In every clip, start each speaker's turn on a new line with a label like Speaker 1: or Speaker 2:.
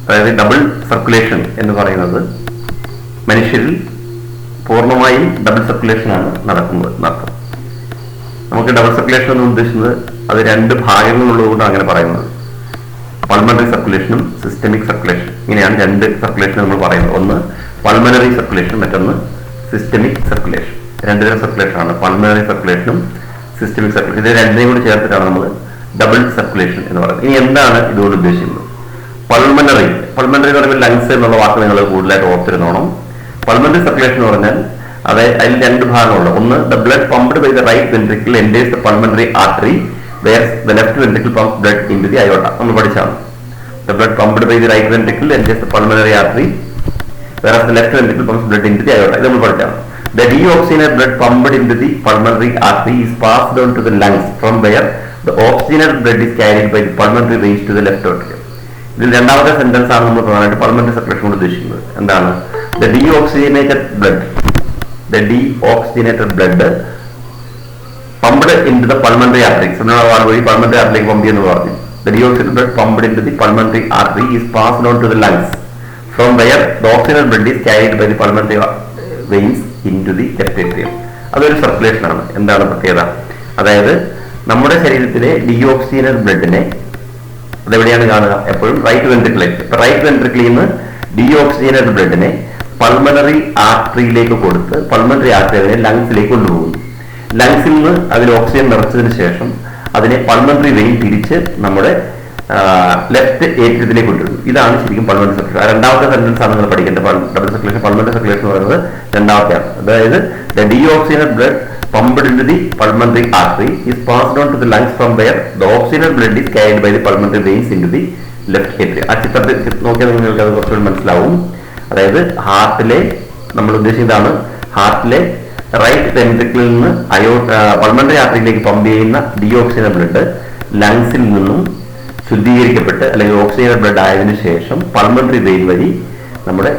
Speaker 1: അതായത് double circulation എന്ന് പറയുന്നത് മനുഷ്യരിൽ പൂർണ്ണമായും ഡബിൾ സർക്കുലേഷൻ ആണ് നടക്കുന്നത് എന്നർത്ഥം. നമുക്ക് ഡബിൾ സർക്കുലേഷൻ എന്ന് ഉദ്ദേശിക്കുന്നത് അത് രണ്ട് ഭാഗങ്ങളുള്ളതുകൊണ്ട് അങ്ങനെ പറയുന്നത്. പൾമണറി സർക്കുലേഷനും സിസ്റ്റമിക് സർക്കുലേഷൻ, ഇങ്ങനെയാണ് രണ്ട് സർക്കുലേഷൻ നമ്മൾ പറയുന്നത്. ഒന്ന് പൾമണറി സർക്കുലേഷൻ, മറ്റൊന്ന് സിസ്റ്റമിക് സർക്കുലേഷൻ. രണ്ട് തരം സർക്കുലേഷൻ ആണ്, പൾമണറി സർക്കുലേഷനും സിസ്റ്റമിക് സർക്കുലേഷൻ. ഇത് രണ്ടിനെയും കൂടി ചേർത്തിട്ടാണ് നമ്മൾ ഡബിൾ സർക്കുലേഷൻ എന്ന് പറയുന്നത്. ഇനി എന്താണ് ഇതുകൊണ്ട് ഉദ്ദേശിക്കുന്നത്? പൾമണറി എന്ന് പറയുമ്പോൾ ലങ്സ് എന്നുള്ള വാക്ക് നിങ്ങൾ കൂടുതലായിട്ട് ഓർത്തിരുന്നോണം. പൾമണറി സർക്കുലേഷൻ എന്ന് പറഞ്ഞാൽ അതിൽ രണ്ട് ഭാഗങ്ങളുണ്ട്. ഒന്ന്, the blood pumped by the right ventricle enters the pulmonary artery where the left ventricle pump blood into the aorta. നമ്മൾ പഠിച്ചാണ്. The blood pumped by the right ventricle enters the pulmonary artery where the left ventricle pump blood into the aorta. ഇത് നമ്മൾ പഠിച്ചാണ്. The deoxygenated blood pumped into the pulmonary artery is passed on to the lungs from where the oxygenated blood is carried by the pulmonary veins to the left atrium. ഇതിൽ രണ്ടാമത്തെ sentence ആണ് നമ്മൾ പ്രധാനമായിട്ട് pulmonary circulation കൊണ്ട് ഉദ്ദേശിക്കുന്നത്. എന്താണ്? The deoxygenated blood pumped into the pulmonary artery. വഴി pulmonary ആർട്ടറിയിലേക്ക് pump ചെയ്യുന്നത് പറഞ്ഞു. The deoxygenated blood pumped into the pulmonary artery is passed on to the lungs from where the oxygenated blood is carried by the pulmonary veins into the left atrium. അതൊരു circulation ആണ്. എന്താണ് പ്രത്യേകത? അതായത് നമ്മുടെ ശരീരത്തിലെ deoxygenated ബ്ലഡിനെ അതെവിടെയാണ് കാണുക? എപ്പോഴും റൈറ്റ് വെൻട്രിക്കിലേക്ക്. റൈറ്റ് വെൻട്രിക്കിളിൽ നിന്ന് ഡിയോക്സിജനേറ്റഡ് ബ്ലഡിനെ പൾമണറി ആർട്ടറിയിലേക്ക് കൊടുത്ത് പൾമണറി ആർട്ടറി അതിനെ ലങ്സിലേക്ക് കൊണ്ടുപോകുന്നു. ലങ്സിൽ നിന്ന് അതിൽ ഓക്സിജൻ നിറച്ചതിന് ശേഷം അതിനെ പൾമണറി വെയിൻ തിരിച്ച് നമ്മുടെ ലെഫ്റ്റ് ഏരിയത്തിലേക്ക് കൊണ്ടുവരുന്നു. ഇതാണ് ശരിക്കും പൾമണറി സർക്കുലേഷൻ. രണ്ടാമത്തെ സെന്റൻസ് ആണ് നിങ്ങൾ പഠിക്കേണ്ടത്. ഡബിൾ സർക്കുലേഷൻ, പൾമണറി സർക്കുലേഷൻ എന്ന് പറയുന്നത് രണ്ടാമത്തെയാണ്. അതായത് the deoxygenated blood pumped into the pulmonary artery is passed on to the lungs from where the oxygenated blood is carried by the pulmonary veins into the left atrium. ആ ചിത്രത്തിൽ നോക്കിയാൽ നിങ്ങൾക്ക് അത് കുറച്ചുകൂടി മനസ്സിലാവും. അതായത് ഹാർട്ടിലെ നമ്മൾ ഉദ്ദേശിക്കുന്നതാണ് ഹാർട്ടിലെ റൈറ്റ് വെൻട്രിക്കിളിൽ നിന്ന് പൾമണറി ആർട്ടറിയിലേക്ക് പമ്പ് ചെയ്യുന്ന ഡിയോക്സിജനേറ്റഡ് ബ്ലഡ് ലങ്സിൽ നിന്നും ശുദ്ധീകരിക്കപ്പെട്ട് അല്ലെങ്കിൽ ഓക്സിജനേറ്റഡ് ബ്ലഡ് ആയതിനു ശേഷം പൾമണറി വെയിൻ വഴി നമ്മുടെ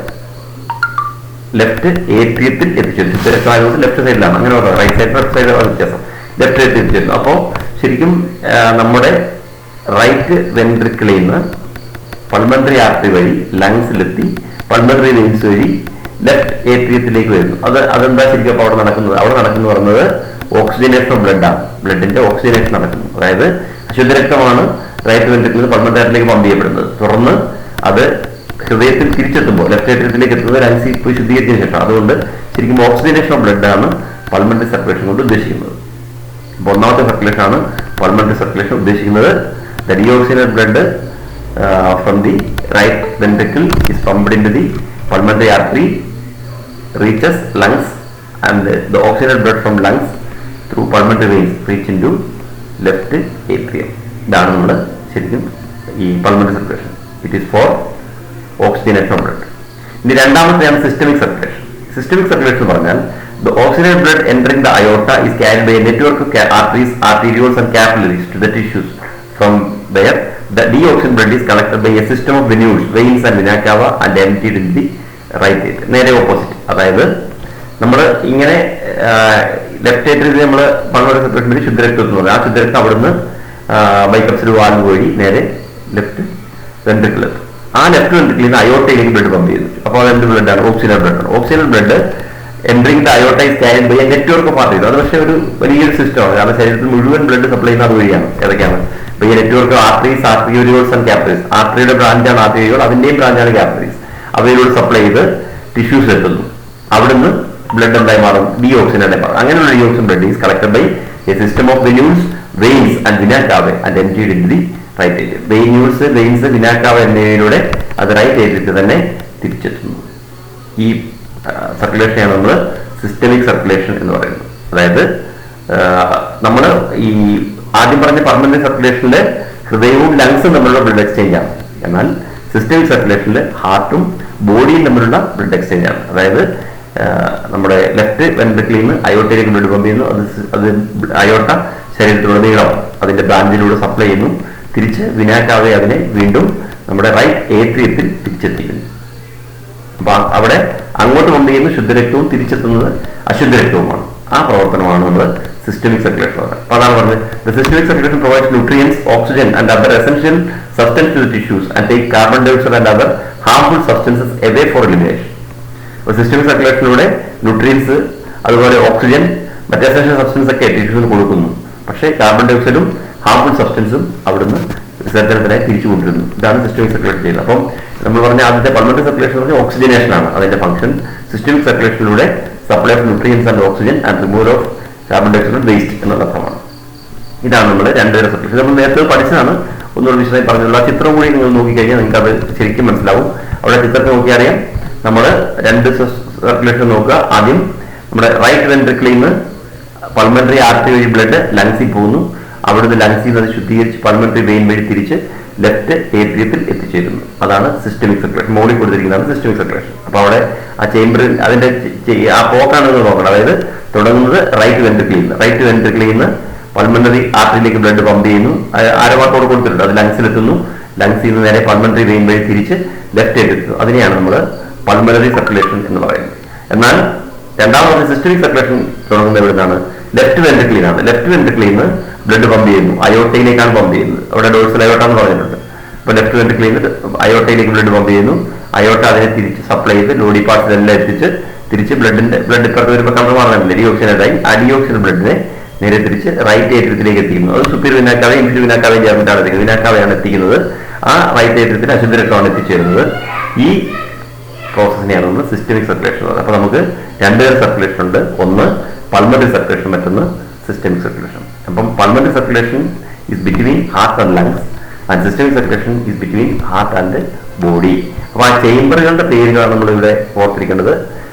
Speaker 1: ലെഫ്റ്റ് ഏട്രിയത്തിൽ എത്തിച്ചേരുന്നു. ലെഫ്റ്റ് സൈഡിലാണ്, അങ്ങനെ റൈറ്റ് സൈഡ് ലെഫ്റ്റ് സൈഡ് വ്യത്യാസം. ലെഫ്റ്റ് ഏട്രിയത്തിൽ എത്തിച്ചേരുന്നു. അപ്പോൾ ശരിക്കും നമ്മുടെ റൈറ്റ് വെൻട്രിക്കിളിൽ നിന്ന് പൾമണറി ആർട്ടറി വഴി ലങ്സിലെത്തി പൾമണറി വെയിൻസ് വഴി ലെഫ്റ്റ് ഏട്രിയത്തിലേക്ക് വരുന്നു. അതെന്താ ശരിക്കും അപ്പോൾ അവിടെ നടക്കുന്നു പറയുന്നത് ഓക്സിജനേഷൻ ഓഫ് ബ്ലഡാണ്. ബ്ലഡിന്റെ ഓക്സിജനേഷൻ നടക്കുന്നു. അതായത് അശുദ്ധരക്തമാണ് റൈറ്റ് വെൻട്രിക്കിളിൽ നിന്ന് പൾമണറി ആർട്ടറിയിലേക്ക് പമ്പ് ചെയ്യപ്പെടുന്നത്. തുടർന്ന് അത് ഹൃദയത്തിൽ തിരിച്ചെത്തുമ്പോൾ ലെഫ്റ്റ് ഏട്രിയത്തിലേക്ക് എത്തുന്നത് ലങ്സിൽ പോയി ശുദ്ധീകരിച്ചതിന് ശേഷം. അതുകൊണ്ട് ശരിക്കും ഓക്സിജനേഷൻ ഓഫ് ബ്ലഡ് ആണ് പൾമണറി സർക്കുലേഷൻ കൊണ്ട് ഉദ്ദേശിക്കുന്നത്. അപ്പോൾ ഒന്നാമത്തെ സർക്കുലേഷൻ ആണ് പൾമണറി സർക്കുലേഷൻ ഉദ്ദേശിക്കുന്നത്. The deoxygenated blood from the right ventricle is pumped into the pulmonary artery reaches lungs and the oxygenated blood from lungs through pulmonary veins reach into left atrium. ഇതാണ് നമ്മൾ ശരിക്കും ഈ pulmonary circulation. It is for oxygenation of blood. ഇനി രണ്ടാമത്തെയാണ് systemic circulation. Systemic circulation എന്ന് പറഞ്ഞാൽ the oxygenated blood entering the aorta is carried by a network of arteries, arterioles and capillaries to the tissues from where the deoxygenated blood is collected by a system of venules, veins and vena cava and emptied in the right atrium. നേരെ opposite. അതായത് നമ്മൾ ഇങ്ങനെ left ഏട്രിയത്തിൽ നമ്മൾ pulmonary circulation വഴി ശുദ്ധരക്തം എന്ന് പറയും. ആ ശുദ്ധരക്തം അവിടുന്ന് ബൈക്കപ്സിൽ വാൽവ് വഴി നേരെ ലെഫ്റ്റ് വെൻട്രിക്കിൾ എത്തും. ആ ലെഫ്റ്റ് വെൻട്രിക്കിൽ നിന്ന് അയോട്ടയിലേക്ക് ബ്ലഡ് പമ്പ് ചെയ്യുന്നു. അപ്പോൾ അത് എന്ത് ബ്ലഡാണ്? ഓക്സിജനേറ്റഡ് ബ്ലഡാണ്. Oxygenated blood entering the aorta is carried by a network of arteries. അത് പക്ഷേ ഒരു വലിയൊരു സിസ്റ്റമാണ്. കാരണം ശരീരത്തിൽ മുഴുവൻ ബ്ലഡ് സപ്ലൈ ചെയ്യുന്ന അത് വഴിയാണ്. ഏതൊക്കെയാണ്? By a network of arteries, arterioles and capillaries. ആർട്ടറിയുടെ ബ്രാഞ്ചാണ് ആർട്ടറിയോൾ, അതിന്റെയും ബ്രാഞ്ചാണ് കാപ്പിലറീസ്. അവയിലൂടെ സപ്ലൈ ചെയ്ത് ടിഷ്യൂസ് എത്തുന്നു. അവിടുന്ന് ബ്ലഡ് എന്തായി മാറും? ഡിയോക്സിനായി മാറും. അങ്ങനെയുള്ള deoxygenated blood is collected by a system of venules, veins and vena cava and emptied in the right ഏരിയ. വെന്യൂൾസ്, വെയിൻസ്, വിന കാവ എന്നിവയിലൂടെ അത് റൈറ്റ് ഏരിയത്തിൽ തന്നെ തിരിച്ചെത്തുന്നു. ഈ സർക്കുലേഷനെയാണ് നമ്മൾ സിസ്റ്റമിക് സർക്കുലേഷൻ എന്ന് പറയുന്നത്. അതായത് നമ്മൾ ഈ ആദ്യം പറഞ്ഞ പൾമണറി സർക്കുലേഷനിൽ ഹൃദയവും ലങ്സും തമ്മിലുള്ള ബ്ലഡ് എക്സ്ചേഞ്ച് ആണ്. എന്നാൽ സിസ്റ്റമിക് സർക്കുലേഷനിൽ ഹാർട്ടും ബോഡിയും തമ്മിലുള്ള ബ്ലഡ് എക്സ്ചേഞ്ച് ആണ്. അതായത് നമ്മുടെ ലെഫ്റ്റ് വെൻട്രിക്കിളിൽ നിന്ന് അയോട്ടയിലേക്ക് ബ്ലഡ് പമ്പ് ചെയ്യുന്നു. അത് അയോട്ട ശരീരത്തിലുടനീളം അതിന്റെ ബ്രാഞ്ചിലൂടെ സപ്ലൈ ചെയ്യുന്നു. തിരിച്ച് വിനാക്കാവെ അതിനെ വീണ്ടും നമ്മുടെ റൈറ്റ് ഏട്രിയത്തിൽ തിരിച്ചെത്തിക്കുന്നു. അപ്പൊ അവിടെ അങ്ങോട്ട് പമ്പ് ചെയ്യുന്ന ശുദ്ധരക്തവും തിരിച്ചെത്തുന്നത് അശുദ്ധരക്തവുമാണ്. ആ പ്രവർത്തനമാണ് നമ്മൾ സിസ്റ്റമിക് സർക്കുലേഷൻ ആണ്. അപ്പൊ അതാണ് പറഞ്ഞത്, the systemic circulation provides nutrients, oxygen and other essential substance to the tissues and take carbon dioxide and other harmful substances away for elimination. അപ്പോൾ സിസ്റ്റമിക് സർക്കുലേഷനിലൂടെ ന്യൂട്രിയൻസ് അതുപോലെ ഓക്സിജൻ മറ്റേ എസെൻഷ്യൽ സബ്സ്റ്റൻസ് ഒക്കെ ടിഷ്യൂസിന് കൊടുക്കുന്നു. പക്ഷേ കാർബൺ ഡയോക്സൈഡും ഹാർംഫുൾ സബ്സ്റ്റൻസും അവിടുന്ന് വിസർജനത്തിനായി തിരിച്ചു കൊണ്ടിരുന്നു. ഇതാണ് സിസ്റ്റമിക് സർക്കുലേഷൻ ചെയ്യുന്നത്. അപ്പം നമ്മൾ പറഞ്ഞ ആദ്യത്തെ പൾമണറി സർക്കുലേഷൻ പറഞ്ഞ ഓക്സിജനേഷൻ ആണ് അതിന്റെ ഫംഗ്ഷൻ. സിസ്റ്റമിക് സർക്കുലേഷനിലൂടെ supply of nutrients and oxygen and removal of carbon dioxide waste എന്നുള്ള അർത്ഥമാണ്. ഇതാണ് നമ്മുടെ രണ്ടുതരം സർക്കുലേഷൻ. നമ്മൾ നേരത്തെ പഠിച്ചതാണ്, ഒന്നുകൂടി വിശദമായി പറഞ്ഞുള്ള ചിത്രം കൂടി നിങ്ങൾ നോക്കിക്കഴിഞ്ഞാൽ നിങ്ങൾക്ക് അത് ശരിക്കും മനസ്സിലാവും. അവിടെ ചിത്രത്തിൽ നോക്കി അറിയാം, നമ്മൾ രണ്ട് സർക്കുലേഷൻ നോക്കുക. ആദ്യം നമ്മുടെ റൈറ്റ് വെൻട്രിക്കിളിൽ നിന്ന് പൾമണറി ആർട്ടറി വഴി ബ്ലഡ് ലങ്സിൽ പോകുന്നു. അവിടുന്ന് ലങ്സിൽ നിന്ന് ശുദ്ധീകരിച്ച് പൾമണറി വെയിൻ വഴി തിരിച്ച് ലെഫ്റ്റ് ഏട്രിയത്തിൽ എത്തിച്ചേരുന്നു. അതാണ് സിസ്റ്റമിക് സർക്കുലേഷൻ. മോളിൽ കൊടുത്തിരിക്കുന്നതാണ് സിസ്റ്റമിക് സർക്കുലേഷൻ. അപ്പൊ അവിടെ ആ ചേംബറിൽ അതിന്റെ ആ പോക്കാണെന്ന് നോക്കണം. അതായത് തുടങ്ങുന്നത് റൈറ്റ് വെൻട്രിക്കിളിൽ നിന്ന് പൾമണറി ആർട്ടറിയിലേക്ക് ബ്ലഡ് പമ്പ് ചെയ്യുന്നു. ആരവാട്ടോട് കൊടുത്തിട്ടുണ്ട്, അത് ലങ്സിലെത്തുന്നു. ലങ്സിൽ നിന്ന് നേരെ പൾമണറി വെയിൻ വഴി തിരിച്ച് ലെഫ്റ്റ് എത്തുന്നു. അതിനെയാണ് നമ്മൾ പൾമണറി സർക്കുലേഷൻ എന്ന് പറയുന്നത്. എന്നാൽ രണ്ടാമത് സിസ്റ്റമിക് സർക്കുലേഷൻ തുടങ്ങുന്നത് എവിടുന്നാണ്? ലെഫ്റ്റ് വെൻട്രിക്കിളിനാണ്. ലെഫ്റ്റ് വെൻട്രിക്കിളിൽ നിന്ന് ബ്ലഡ് പമ്പ് ചെയ്യുന്നു, അയോട്ടയിലേക്കാണ് പമ്പ് ചെയ്യുന്നത്. അവിടെ ഡോഴ്സൽ അയോട്ട എന്ന് പറഞ്ഞിട്ടുണ്ട്. അപ്പൊ ലെഫ്റ്റ് വെൻട്രിക്കിളിൽ നിന്ന് അയോട്ടയിലേക്ക് ബ്ലഡ് പമ്പ് ചെയ്യുന്നു. അയോട്ട അതിനെ തിരിച്ച് സപ്ലൈ ചെയ്ത് ലോഡി പാർട്സിലെല്ലാം എത്തിച്ച് തിരിച്ച് ബ്ലഡ് ഇപ്പുറത്ത് വരുമ്പോൾ കളർ മാറുന്നില്ല, ഡിയോക്സിനായി ആ ഡിയോക്സിൻ ബ്ലഡിനെ നേരെ തിരിച്ച് റൈറ്റ് ഏട്രിയത്തിലേക്ക് എത്തിക്കുന്നു. അത് സുപ്പീരിയർ വിനാക്കാവയും ഇൻഫീരിയർ വിനാക്കാവയും ചേർന്നിട്ടാണ് എത്തിക്കുന്നത്. വിനാക്കാവയാണ് എത്തിക്കുന്നത്. ആ റൈറ്റ് ഏട്രിയത്തിൽ അശുദ്ധ രക്തമാണ് എത്തിച്ചേരുന്നത്. ഈ പ്രോസസ്സിനെയാണ് നമ്മൾ സിസ്റ്റമിക് സർക്കുലേഷൻ പറയുന്നത്. അപ്പൊ നമുക്ക് രണ്ടുതരം സർക്കുലേഷൻ ഉണ്ട്. ഒന്ന് പൾമണറി സർക്കുലേഷൻ, മറ്റൊന്ന് സിസ്റ്റമിക് സർക്കുലേഷൻ. അപ്പം pulmonary circulation is between heart and lungs and systemic circulation is between heart and body. അപ്പൊ ആ ചേംബറുകളുടെ പേരുകളാണ് നമ്മൾ ഇവിടെ ഓർത്തിരിക്കേണ്ടത്.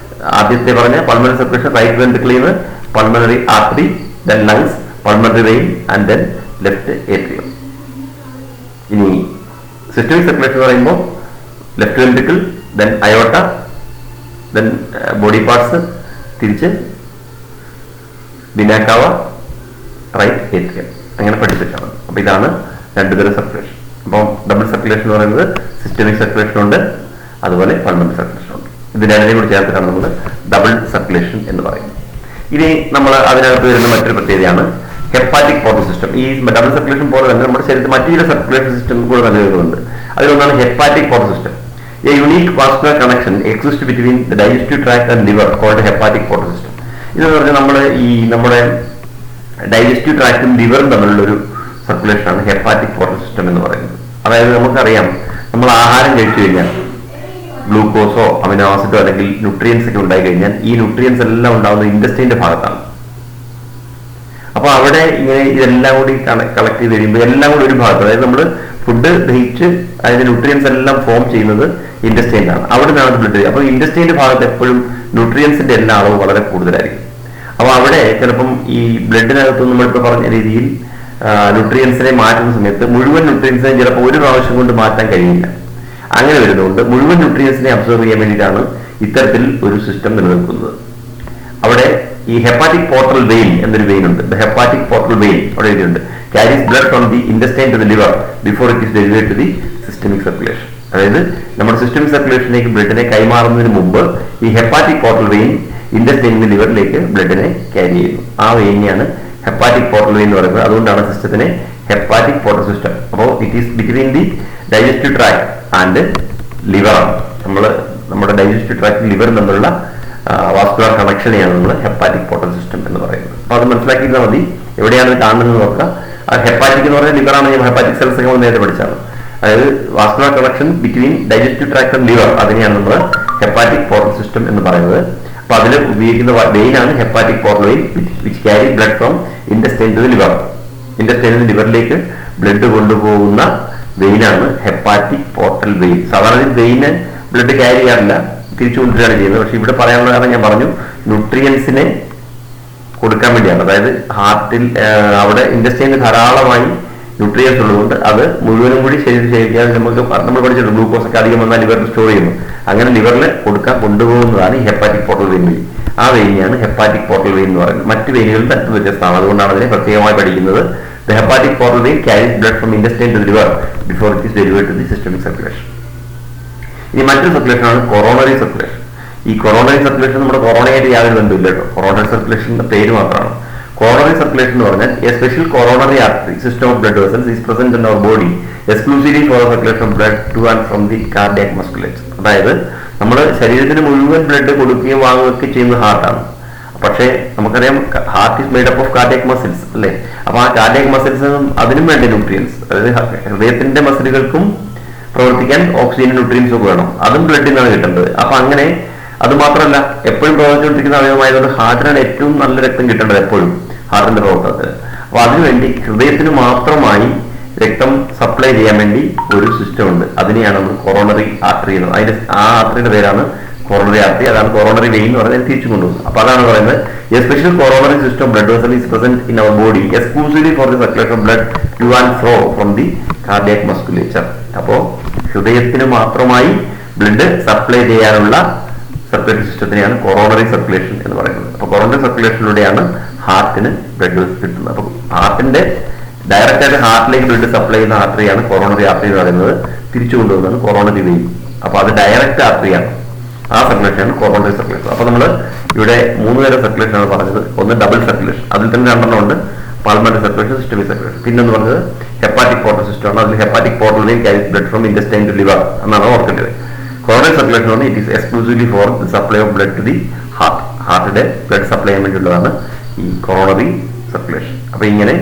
Speaker 1: ആദ്യത്തെ പറഞ്ഞ പൾമണറി സർക്കുലേഷൻ റൈറ്റ് വെൻട്രിക്കിളിൽ നിന്ന് pulmonary artery, then lungs, pulmonary vein and then left atrium. ഇനി സിസ്റ്റമിക് സർക്കുലേഷൻ എന്ന് പറയുമ്പോൾ left ventricle, then aorta, then body parts, തിരിച്ച് വിനാക്കാവ, റൈറ്റ് ഏട്രിയം. അങ്ങനെ പഠിച്ചിട്ടാണ്. അപ്പൊ ഇതാണ് രണ്ടുതരം സർക്കുലേഷൻ. അപ്പം ഡബിൾ സർക്കുലേഷൻ എന്ന് പറയുന്നത് സിസ്റ്റമിക് സർക്കുലേഷൻ ഉണ്ട്, അതുപോലെ പൾമണറി സർക്കുലേഷൻ ഉണ്ട്. ഇത് രണ്ടിനെയും കൂടി ചേർത്തിട്ടാണ് നമ്മൾ ഡബിൾ സർക്കുലേഷൻ എന്ന് പറയുന്നത്. ഇനി നമ്മൾ അതിനകത്ത് വരുന്ന മറ്റൊരു പ്രത്യേകതയാണ് ഹെപ്പാറ്റിക് പോർട്ടൽ സിസ്റ്റം. ഈ ഡബിൾ സർക്കുലേഷൻ പോലെ തന്നെ നമ്മുടെ ശരീരത്തിൽ മറ്റു ചില സർക്കുലേഷൻ സിസ്റ്റം കൂടെ നിലനിൽക്കുന്നുണ്ട്. അതിലൊന്നാണ് hepatic portal system. A unique vascular connection exists between the digestive tract and liver called hepatic portal system. ഇതെന്ന് പറഞ്ഞാൽ നമ്മുടെ ഡൈജസ്റ്റീവ് ട്രാക്റ്റും ലിവറും തമ്മിലുള്ള ഒരു സർക്കുലേഷനാണ് ഹെപ്പാറ്റിക് പോർട്ടൽ സിസ്റ്റം എന്ന് പറയുന്നത്. അതായത് നമുക്കറിയാം, നമ്മൾ ആഹാരം കഴിച്ചു കഴിഞ്ഞാൽ ഗ്ലൂക്കോസോ അമിനോ ആസിഡോ അല്ലെങ്കിൽ ന്യൂട്രിയൻസ് ഒക്കെ ഉണ്ടായി കഴിഞ്ഞാൽ ഈ ന്യൂട്രിയൻസ് എല്ലാം ഉണ്ടാകുന്നത് ഇൻഡസ്റ്റൈൻ്റെ ഭാഗത്താണ്. അപ്പൊ അവിടെ ഇങ്ങനെ ഇതെല്ലാം കൂടി കളക്ട് ചെയ്ത് കഴിയുമ്പോൾ എല്ലാം കൂടി ഒരു ഭാഗത്ത്, അതായത് നമ്മൾ ഫുഡ് ദഹിച്ച് അതിന്റെ ന്യൂട്രിയൻസ് എല്ലാം ഫോം ചെയ്യുന്നത് ഇൻഡസ്റ്റൈനിലാണ്. അവിടെ നിന്നാണ് ബ്ലഡ്. അപ്പൊ ഇൻഡസ്റ്റൈൻ്റെ ഭാഗത്ത് എപ്പോഴും ന്യൂട്രിയൻസിന്റെ എല്ലാ അളവ് വളരെ കൂടുതലായിരിക്കും. അപ്പൊ അവിടെ ചിലപ്പം ഈ ബ്ലഡിനകത്ത് നമ്മളിപ്പോൾ പറഞ്ഞ രീതിയിൽ ന്യൂട്രിയൻസിനെ മാറ്റുന്ന സമയത്ത് മുഴുവൻ ന്യൂട്രിയൻസിനെ ചിലപ്പോൾ ഒരു പ്രാവശ്യം കൊണ്ട് മാറ്റാൻ കഴിയില്ല. അങ്ങനെ വരുന്നതുകൊണ്ട് മുഴുവൻ ന്യൂട്രിയൻസിനെ അബ്സോർവ് ചെയ്യാൻ വേണ്ടിയിട്ടാണ് ഇത്തരത്തിൽ ഒരു സിസ്റ്റം നിലനിൽക്കുന്നത്. അവിടെ ഈ ഹെപ്പാറ്റിക് പോർട്ടൽ വെയിൻ എന്നൊരു വെയിൻ ഉണ്ട്. ഹെപ്പാറ്റിക് പോർട്ടൽ വെയിൻ അവിടെ എഴുതിയിട്ടുണ്ട്, carries blood from the intestine to the liver before it is delivered to the systemic circulation. അതായത് നമ്മുടെ സിസ്റ്റമിക് സർക്കുലേഷനിലേക്ക് ബ്ലഡിനെ കൈമാറുന്നതിന് മുമ്പ് ഈ ഹെപ്പാറ്റിക് പോർട്ടൽ വെയിൻ ഇൻഡസ്റ്റൈനിൽ ലിവറിലേക്ക് ബ്ലഡിനെ ക്യാരി ചെയ്യുന്നു. ആ വെയിനെയാണ് ഹെപ്പാറ്റിക് പോർട്ടൽ വെയിൻ എന്ന് പറയുന്നത്. അതുകൊണ്ടാണ് സിസ്റ്റത്തിനെ ഹെപ്പാറ്റിക് പോർട്ടൽ സിസ്റ്റം. അപ്പോൾ it is between the digestive tract and ലിവറാണ്. നമ്മുടെ ഡൈജസ്റ്റീവ് ട്രാക്ടും ലിവറും തമ്മിലുള്ള വാസ്കുലർ കണക്ഷനെയാണ് നമ്മൾ ഹെപ്പാറ്റിക് പോർട്ടൽ സിസ്റ്റം എന്ന് പറയുന്നത്. അപ്പൊ അത് മനസ്സിലാക്കിയിരുന്നാൽ മതി. എവിടെയാണ് ഇത് കാണുന്നത് നോക്കുക. ആ ഹെപ്പാറ്റിക് എന്ന് പറയുന്നത് ലിവറാണ്. ഹെപ്പാറ്റിക് സെൽസ് ഒക്കെ നേരത്തെ പഠിച്ചാണ്. അതായത് vascular connection between digestive tract and liver, അതിനെയാണ് നമ്മൾ ഹെപ്പാറ്റിക് പോർട്ടൽ സിസ്റ്റം എന്ന് പറയുന്നത്. അപ്പൊ അതിൽ ഉപയോഗിക്കുന്ന വെയിനാണ് hepatic portal vein, which carry blood from intestine to the liver. ഇൻഡസ്റ്റൈനിൽ ലിവറിലേക്ക് ബ്ലഡ് കൊണ്ടുപോകുന്ന വെയിനാണ് ഹെപ്പാറ്റിക് പോർട്ടൽ വെയിൻ. സാധാരണ വെയിന് ബ്ലഡ് ക്യാരി ചെയ്യാറില്ല, തിരിച്ചു കൊണ്ടുവരികയാണ് ചെയ്യുന്നത്. പക്ഷെ ഇവിടെ പറയാനുള്ള കാരണം ഞാൻ പറഞ്ഞു, ന്യൂട്രിയൻസിനെ കൊടുക്കാൻ വേണ്ടിയാണ്. അതായത് ഹാർട്ടിൽ അവിടെ ഇൻഡസ്റ്റൈനിൽ ധാരാളമായി ന്യൂട്രിയൻസ് ഉള്ളതുകൊണ്ട് അത് മുഴുവനും കൂടി ശരീരത്തിൽ ശേഖരിക്കാൻ നമ്മൾ പഠിച്ചിട്ടുണ്ട്. ഗ്ലൂക്കോസ് ഒക്കെ അധികം വന്നാൽ ലിവറിൽ സ്റ്റോർ ചെയ്യുന്നു. അങ്ങനെ ലിവറിൽ കൊടുക്കാൻ കൊണ്ടുപോകുന്നതാണ് ഈ ഹെപ്പാറ്റിക് പോർട്ടൽ വെയിൻ വെയിൻ. ആ വെയിനെയാണ് ഹെപ്പാറ്റിക് പോർട്ടൽ വെയിൻ എന്ന് പറയുന്നത്. മറ്റ് വെയിനുകൾ തരത്തിൽ വ്യത്യസ്തമാണ്. അതുകൊണ്ടാണ് അതിനെ പ്രത്യേകമായി പഠിക്കുന്നത്. The hepatic portal vein carries blood from intestine to the liver before it is delivered to the systemic circulation. ഇനി മറ്റൊരു സർക്കുലേഷനാണ് കൊറോണറി സർക്കുലേഷൻ. ഈ കൊറോണറി സർക്കുലേഷൻ നമ്മുടെ കൊറോണയായിട്ട് യാതൊരു ബന്ധമില്ല കേട്ടോ. കൊറോണറി സർക്കുലേഷന്റെ പേര് മാത്രമാണ്. Coronary circulation എന്ന് പറഞ്ഞാൽ a special coronary artery system of blood vessels is present in our body exclusively for the circulation of blood to and from the cardiac musculature. അതായത് നമ്മൾ ശരീരത്തിന് മുഴുവൻ ബ്ലഡ് കൊടുക്കുകയും വാങ്ങുകയൊക്കെ ചെയ്യുന്നത് ഹാർട്ടാണ്. പക്ഷേ നമുക്കറിയാം heart is made up of cardiac muscles അല്ലേ. അപ്പൊ ആ കാർഡിയാക് മസിൽസിനും അതിനും വേണ്ട ന്യൂട്രിയൻസ്, അതായത് ഹൃദയത്തിന്റെ മസിലുകൾക്കും പ്രവർത്തിക്കാൻ ഓക്സിജൻ ന്യൂട്രിയൻസ് ഒക്കെ വേണം, അതും ബ്ലഡിൽ നിന്നാണ് കിട്ടേണ്ടത്. അപ്പൊ അങ്ങനെ അത് മാത്രമല്ല എപ്പോഴും പ്രവർത്തിച്ചുകൊണ്ടിരിക്കുന്ന അവയവമായതുകൊണ്ട് ഹാർട്ടിനാണ് ഏറ്റവും നല്ല രക്തം കിട്ടേണ്ടത് എപ്പോഴും ഹാർട്ടിന്റെ പ്രവർത്തനത്തിന്. അപ്പൊ അതിനുവേണ്ടി ഹൃദയത്തിന് മാത്രമായി രക്തം സപ്ലൈ ചെയ്യാൻ വേണ്ടി ഒരു സിസ്റ്റം ഉണ്ട്. അതിനെയാണ് നമ്മൾ കൊറോണറി ആർട്ടറി എന്ന്. അതിന്റെ ആ ആർട്ടറിയുടെ പേരാണ് കൊറോണറി ആർട്ടറി. അതാണ് കൊറോണറി വെയിൻ എന്ന് പറഞ്ഞാൽ തിരിച്ചു കൊണ്ടുപോകുന്നത്. അപ്പൊ അതാണ് പറയുന്നത് a special coronary system blood vessel is present in our body exclusively for the circulation of blood to and fro from the cardiac musculature. അപ്പോ ഹൃദയത്തിന് മാത്രമായി ബ്ലഡ് സപ്ലൈ ചെയ്യാനുള്ള സർക്കുലേഷൻ സിസ്റ്റത്തിനെയാണ് കൊറോണറി സർക്കുലേഷൻ എന്ന് പറയുന്നത്. അപ്പൊ കൊറോണറി സർക്കുലേഷനിലൂടെയാണ് ഹാർട്ടിന് ബ്ലഡ് കിട്ടുന്നത്. അപ്പൊ ഹാർട്ടിന്റെ ഡയറക്റ്റ് ആയിട്ട് ഹാർട്ടിലേക്ക് ബ്ലഡ് സപ്ലൈ ചെയ്യുന്ന ആർട്ടറിയാണ് കൊറോണറി ആർട്ടറി എന്ന് പറയുന്നത്. തിരിച്ചു കൊണ്ടുപോകുന്നത് കൊറോണറി വെയിൻ. അപ്പൊ അത് ഡയറക്റ്റ് ആർട്ടറിയാണ്. ആ സർക്കുലേഷനാണ് കൊറോണറി സർക്കുലേഷൻ. അപ്പൊ നമ്മൾ ഇവിടെ 3 തരം സർക്കുലേഷൻ ആണ് പറഞ്ഞത്. ഒന്ന് ഡബിൾ സർക്കുലേഷൻ, അതിൽ തന്നെ 2 ഉണ്ട്. Pulmonary circulation, systemic circulation. പിന്നെന്ന് പറഞ്ഞത് ഹെപ്പാറ്റിക് പോർട്ടൽ സിസ്റ്റം ആണ്. അതിൽ hepatic portal vein carries blood from intestine to liver എന്നാണ് ഓർക്കേണ്ടത്. കൊറോണറി സർക്കുലേഷൻ ആണ് it is exclusively for the supply of blood to the heart. ഹാർട്ടിന്റെ ബ്ലഡ് സപ്ലൈ ചെയ്യാൻ വേണ്ടിയുള്ളതാണ് ഈ കൊറോണറി സർക്കുലേഷൻ. അപ്പൊ ഇങ്ങനെ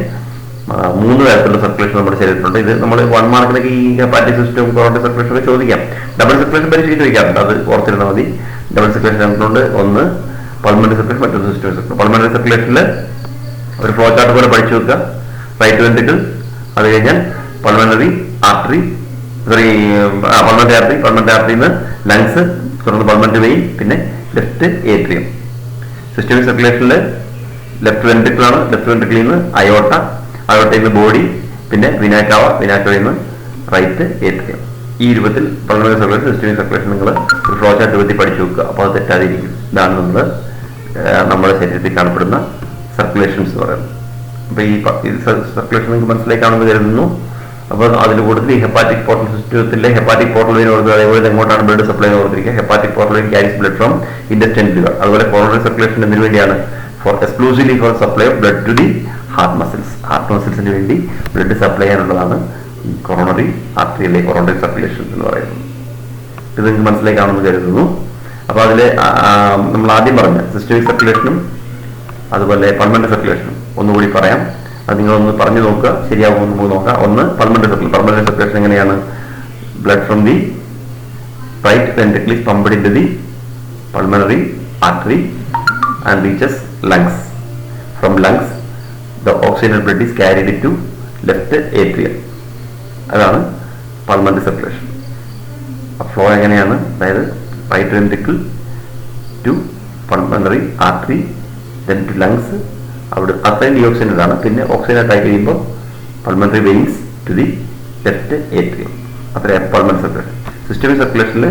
Speaker 1: 3 തരത്തിലുള്ള സർക്കുലേഷൻ നമ്മുടെ ശരീരത്തിലുണ്ട്. ഇത് നമ്മൾ 1 മാർക്കിലേക്ക് ഈ ഹെപ്പാറ്റിക് സിസ്റ്റം കൊറോണറി സർക്കുലേഷൻ ഒക്കെ ചോദിക്കാം. ഡബിൾ സർക്കുലേഷൻ പരീക്ഷയ്ക്ക് ചോദിക്കാറുണ്ട്, അത് ഓർത്തിരുന്നാൽ മതി. ഡബിൾ സർക്കുലേഷൻ രണ്ടുണ്ട്, ഒന്ന് പൾമണറി സർക്കുലേഷൻ, മറ്റൊന്ന് സിസ്റ്റമിക് സർക്കുലേഷൻ. പൾമണറി സർക്കുലേഷനിൽ ഒരു ഫ്ലോ ചാർട്ട് പോലെ പഠിച്ചു വെക്കുക. റൈറ്റ് വെൻട്രിക്കിൾ, അത് കഴിഞ്ഞാൽ പൾമണറി ആർട്ടറി, പൾമണറി ആർട്ടറിന്ന് ലങ്സ്, തുടർന്ന് പൾമണറി വെയിൻ, പിന്നെ ലെഫ്റ്റ് ഏട്രിയം. സിസ്റ്റമിക് സർക്കുലേഷനിൽ ലെഫ്റ്റ് വെൻട്രിക്കിൾ ആണ്. ലെഫ്റ്റ് വെൻട്രിക്കിളിൽ നിന്ന് അയോട്ട, അയോട്ടയിൽ നിന്ന് ബോഡി, പിന്നെ വിനാക്കാവ, വിനാക്കവയിൽ നിന്ന് റൈറ്റ് ഏട്രിയം. ഈ രൂപത്തിൽ പൾമണറി സർക്കുലേഷൻ, സിസ്റ്റമിക് സർക്കുലേഷൻ നിങ്ങൾ ഒരു ഫ്ലോ ചാർട്ട് രൂപത്തിൽ പഠിച്ചു വെക്കുക. അപ്പോൾ അത് തെറ്റാതിരിക്കും. ഇതാണ് നമ്മൾ നമ്മുടെ ശരീരത്തിൽ കാണപ്പെടുന്ന സർക്കുലേഷൻസ് എന്ന് പറയുന്നത്. അപ്പൊ ഈ സർക്കുലേഷൻ നിങ്ങൾക്ക് മനസ്സിലാക്കാണെന്ന് കരുതുന്നു. അപ്പോൾ അതിൽ കൂടുതൽ ഈ ഹെപ്പാറ്റിക് പോർട്ടൽ സിസ്റ്റത്തിലെ ഹെപ്പാറ്റിക് പോർട്ടൽ വെയിൻ കൊടുക്കുക. അതേപോലെ എങ്ങോട്ടാണ് ബ്ലഡ് സപ്ലൈ കൊടുത്തിരിക്കുക. Hepatic portal vein carries blood from intestine liver. അതുപോലെ കൊറോണറി സർക്കുലേഷൻ എന്തിനു വേണ്ടിയാണ്? For exclusively for supply of blood to the heart muscles. Heart മസിൽസിന് വേണ്ടി ബ്ലഡ് സപ്ലൈ ചെയ്യാനുള്ളതാണ് ഈ കൊറോണറി ആർട്ടറി അല്ലെങ്കിൽ കൊറോണറി സർക്കുലേഷൻ എന്ന് പറയുന്നത്. ഇത് നിങ്ങൾക്ക് മനസ്സിലാക്കാണെന്ന് കരുതുന്നു. അപ്പൊ അതില് നമ്മൾ ആദ്യം പറഞ്ഞ സിസ്റ്റമിക് സർക്കുലേഷനും അതുപോലെ പൾമണറി സർക്കുലേഷനും ഒന്നുകൂടി പറയാം. അത് നിങ്ങളൊന്ന് പറഞ്ഞു നോക്കുക, ശരിയാകുമെന്ന് നമുക്ക് നോക്കാം. ഒന്ന് പൾമണറി സർക്കുലേഷൻ. പൾമണറി സർക്കുലേഷൻ എങ്ങനെയാണ്? Blood from the right ventricle is pumped into the pulmonary artery and reaches lungs. From lungs the oxygenated blood is carried to left atrium. അതാണ് പൾമണറി സർക്കുലേഷൻ. ഫ്ലോ എങ്ങനെയാണ്? അതായത് right ventricle to pulmonary artery, then to lungs. അവിടെ അത്രയും deoxygenated ആണ്. പിന്നെ oxygenate ആയി കഴിയുമ്പോൾ pulmonary veins to the left atrium. അത്ര പൾമണറി സർക്കുലേഷൻ. സിസ്റ്റമിക് സർക്കുലേഷനിൽ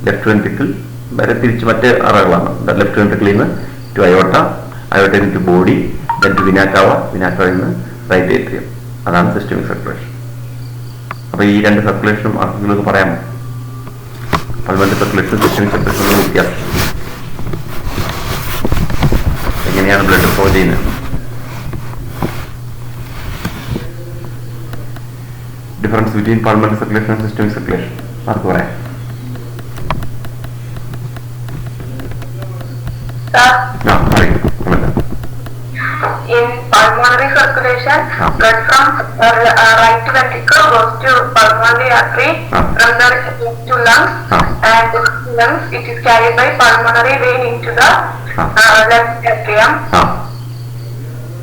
Speaker 1: ലെഫ്റ്റ് വെൻട്രിക്കിൾ വരെ തിരിച്ച് മറ്റ് അറകളാണ്. ലെഫ്റ്റ് വെൻട്രിക്കിളിൽ നിന്ന് ടു അയോട്ട, അയോട്ടയിൽ നിന്ന് ടു ബോഡി, ദെൻ ടു വിനാക്കാവ, വിനാക്കാവയിൽ നിന്ന് റൈറ്റ് ഏട്രിയം. അതാണ് സിസ്റ്റമിക് സർക്കുലേഷൻ. അപ്പൊ ഈ 2 സർക്കുലേഷനും ആർക്കെങ്കിലും പറയാം. പൾമണറി സർക്കുലേഷൻ, സിസ്റ്റമിക് സർക്കുലേഷൻ വ്യത്യാസം, എങ്ങനെയാണ് ബ്ലഡ് ഫ്ലോ ചെയ്യുന്നത്? Difference between pulmonary circulation and systemic circulation ആർക്ക് പറയാം?
Speaker 2: In pulmonary circulation, blood from right ventricle goes to pulmonary artery, from there to lungs, and lungs it is carried by pulmonary vein into the left atrium.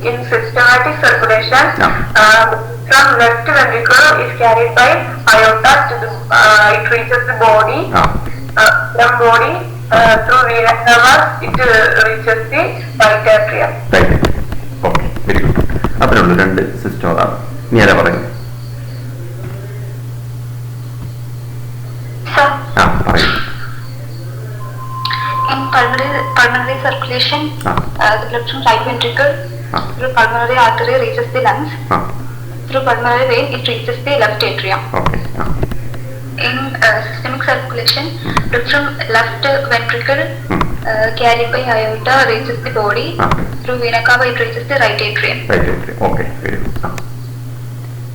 Speaker 2: In systematic circulation, from left ventricle is carried by aorta to the it reaches the body. From body through venous nerves it reaches the right atrium.
Speaker 1: Okay, very good. അത്രേ ഉള്ളൂ 2 system. അതാണ് ഇനി ആരാ പറയുന്നത്? പറയൂ.
Speaker 3: In pulmonary circulation, the blood from right ventricle through pulmonary artery reaches the lungs. Through pulmonary vein, it reaches the left atrium.
Speaker 1: Okay.
Speaker 3: In systemic circulation, blood from left ventricle carried by aorta reaches the body. Through vena cava it reaches the right atrium.
Speaker 1: Right atrium. Okay, very good.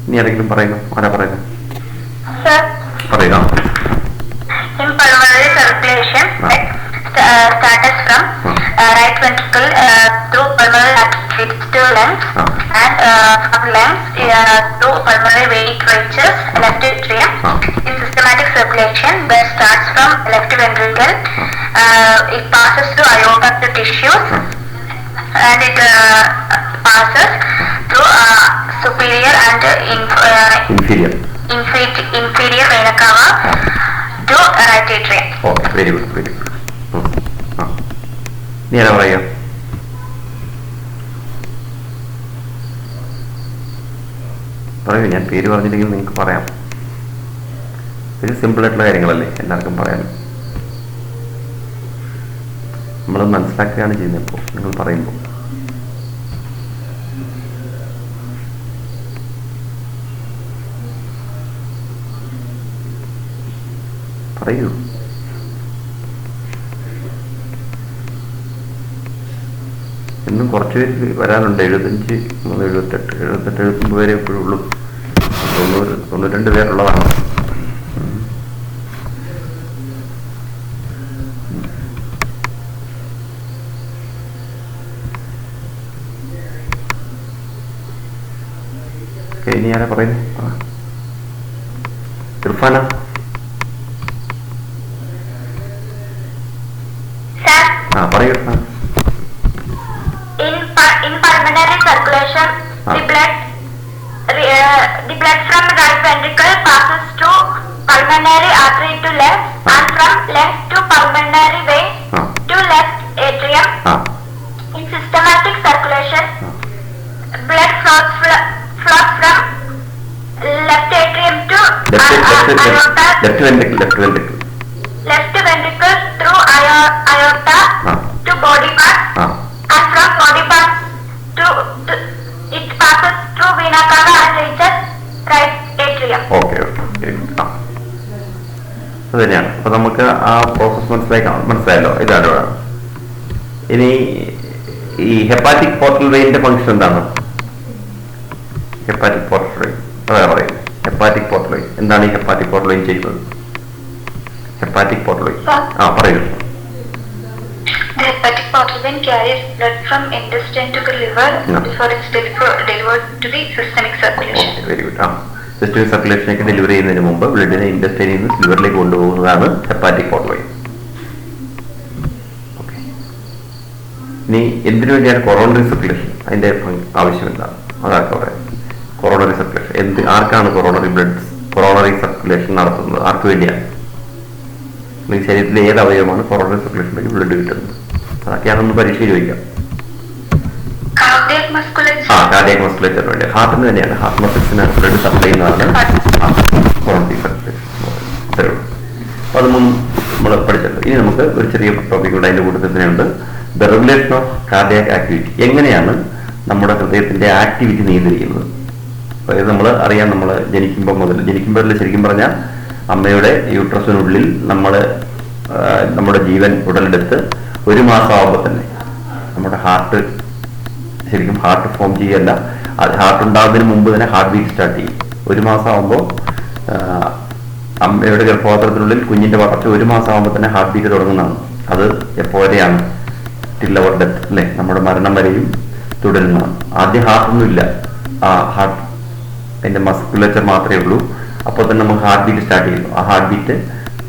Speaker 1: ഇനി ആരെങ്കിലും പറയുന്നു? ആരാ പറയുന്നത്?
Speaker 2: Sir,
Speaker 1: പറയുക.
Speaker 2: in pulmonary circulation, starts from right ventricle through pulmonary arteries to lungs, and from lungs through pulmonary vein reaches left atrium. In systematic circulation, blood starts from left ventricle, it passes through aorta to tissues, and it passes through superior and inferior vena cava to right atrium.
Speaker 1: Okay, very good, very good. നീ എന്നാ പറയാ? പറയൂ, ഞാൻ പേര് പറഞ്ഞില്ലെങ്കിൽ നിങ്ങൾക്ക് പറയാം. ഇത് സിമ്പിളായിട്ടുള്ള കാര്യങ്ങളല്ലേ, എല്ലാവർക്കും പറയാൻ. നമ്മൾ മനസ്സിലാക്കുകയാണ് ചെയ്യുന്നത്. ഇപ്പോൾ നിങ്ങൾ പറയുമ്പോൾ പറയൂ. ഇന്നും കുറച്ച് പേര് വരാനുണ്ട്. 75, 78, 79 പേരെ എപ്പോഴും ഉള്ളൂ. 90, 92 പേരുള്ളതാണ്. ഇനി ആരാ പറയുന്നത്? ഇർഫാന. പറയൂ Irfan.
Speaker 2: In pulmonary circulation, the blood from right ventricle passes to pulmonary artery to left, and from left to pulmonary vein to left atrium. In systematic circulation, blood flows from left atrium to aorta.
Speaker 1: Left ventricle
Speaker 2: through aorta to body parts, and from body parts to it passes through vena cava and reaches right atrium.
Speaker 1: Okay. അത് തന്നെയാണ്. അപ്പൊ നമുക്ക് ആ process മനസ്സിലായല്ലോ. ഇതാണ്. ഇനി ഈ hepatic portal വെയിന്റെ function എന്താണ്? ഹെപ്പാറ്റിക് പോർട്ടൽ വെയിൻ അതാ പറയുന്നത്. ഹെപ്പാറ്റിക് പോർട്ടൽ വെയിൻ എന്താണ്? ഈ ഹെപ്പാറ്റിക് പോർട്ടൽ വെയിൻ ചെയ്യുന്നത്? ഹെപ്പാറ്റിക് പോർട്ടൽ വെയിൻ പറയൂ.
Speaker 3: The hepatic portal vein carries blood from intestine to the liver before it's delivered to the systemic circulation.
Speaker 1: Very good. Systemic സർക്കുലേഷനൊക്കെ delivery ചെയ്യുന്നതിന് മുമ്പ് ബ്ലഡിനെ ഇൻറ്റസ്റ്റൈനിൽ നിന്ന് ലിവറിലേക്ക് കൊണ്ടുപോകുന്നതാണ് ഹെപ്പാറ്റിക് പോർട്ടൽ വെയിൻ. ഓക്കെ. ഇനി എന്തിനു വേണ്ടിയാണ് കൊറോണറി സർക്കുലേഷൻ? അതിന്റെ ആവശ്യം എന്താണ്? അതൊക്കെ പറയാം. കൊറോണറി സർക്കുലേഷൻ ആർക്കാണ് കൊറോണറി സർക്കുലേഷൻ നടത്തുന്നത്? ആർക്ക് വേണ്ടിയാണ്? ശരീരത്തിലെ ഏത് അവയവമാണ് കൊറോണറി സർക്കുലേഷൻ വഴി ബ്ലഡ് കിട്ടുന്നത്? അതൊക്കെയാണെന്ന് പരീക്ഷ ചോദിക്കാം. കാർഡിയാക് മസ്കുലേച്ചർ വേണ്ടി ഹാർട്ടിന് തന്നെയാണ്. ഹാർട്ട് മസിൽസിന് ബ്ലഡ് സപ്ലൈ ചെയ്യുന്നതാണ് കൊറോണറി സർക്കുലേഷൻ. അത്രേ ഉള്ളൂ. അപ്പൊ അത് നമ്മൾ പഠിച്ചല്ലോ. ഇനി നമുക്ക് ഒരു ചെറിയ ടോപ്പിക് കൂടെ അതിന്റെ കൂട്ടത്തിൽ തന്നെയുണ്ട്. The regulation of cardiac activity. എങ്ങനെയാണ് നമ്മുടെ ഹൃദയത്തിന്റെ ആക്ടിവിറ്റി നിയന്ത്രിക്കുന്നത്? അതായത് നമ്മൾ അറിയാം, നമ്മൾ ജനിക്കുമ്പോൾ ശരിക്കും പറഞ്ഞാൽ അമ്മയുടെ യൂട്രസിനുള്ളിൽ നമ്മുടെ ജീവൻ ഉടലെടുത്ത് 1 മാസം ആകുമ്പോൾ തന്നെ നമ്മുടെ ശരിക്കും ഹാർട്ട് ഫോം ചെയ്യല്ല. ഹാർട്ട് ഉണ്ടാകുന്നതിന് മുമ്പ് തന്നെ ഹാർട്ട് ബീറ്റ് സ്റ്റാർട്ട് ചെയ്യും. 1 മാസം ആകുമ്പോൾ അമ്മയുടെ ഗർഭപാത്രത്തിനുള്ളിൽ കുഞ്ഞിന്റെ വളർച്ച 1 മാസം ആകുമ്പോൾ തന്നെ ഹാർട്ട് ബീറ്റ് തുടങ്ങുന്നതാണ്. അത് എപ്പോഴെയാണ്? ടിൽ അവർ ഡെത്ത് അല്ലെ, നമ്മുടെ മരണം വരെയും തുടരുന്നതാണ്. ആദ്യം ഹാർട്ടൊന്നും ഇല്ല, അതിന്റെ മസ്കുലേച്ചർ മാത്രമേ ഉള്ളൂ. അപ്പോൾ തന്നെ നമുക്ക് ഹാർട്ട് ബീറ്റ് സ്റ്റാർട്ട് ചെയ്യുന്നു. ആ ഹാർട്ട് ബീറ്റ്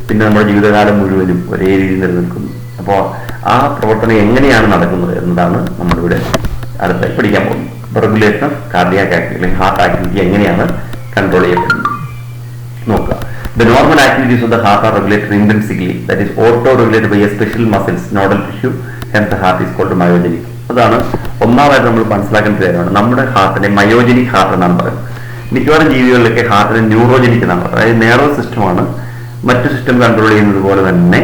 Speaker 1: പിന്നെ നമ്മുടെ ജീവിതകാലം മുഴുവനും ഒരേ രീതിയിൽ നിലനിൽക്കുന്നു. അപ്പോൾ ആ പ്രവർത്തനം എങ്ങനെയാണ് നടക്കുന്നത് എന്നതാണ് നമ്മളിവിടെ അടുത്തായി പഠിക്കാൻ പോകുന്നത്. റെഗുലേഷൻ ഓഫ് കാർഡിയാക് ആക്ടിവിറ്റി അല്ലെങ്കിൽ ഹാർട്ട് ആക്ടിവിറ്റി എങ്ങനെയാണ് കൺട്രോൾ ചെയ്യപ്പെടുന്നത് നോക്കുക. The normal activities of the heart are regulated intrinsically, that is auto-regulated by a special muscles, nodal tissue, hence the heart is called myogenic. അതാണ് ഒന്നാമതായിട്ട് നമ്മൾ മനസ്സിലാക്കേണ്ട കാര്യമാണ്. നമ്മുടെ ഹാർട്ടിനെ മയോജനിക് ഹാർട്ട് എന്നാണ് പറയുന്നത്. മിക്കവാറും ജീവികളിലൊക്കെ ഹാർട്ടിനെ ന്യൂറോജനിക് എന്നാണ് പറയുന്നത്. അതായത് നെർവസ് സിസ്റ്റമാണ് മറ്റു സിസ്റ്റം കൺട്രോൾ ചെയ്യുന്നത് പോലെ തന്നെ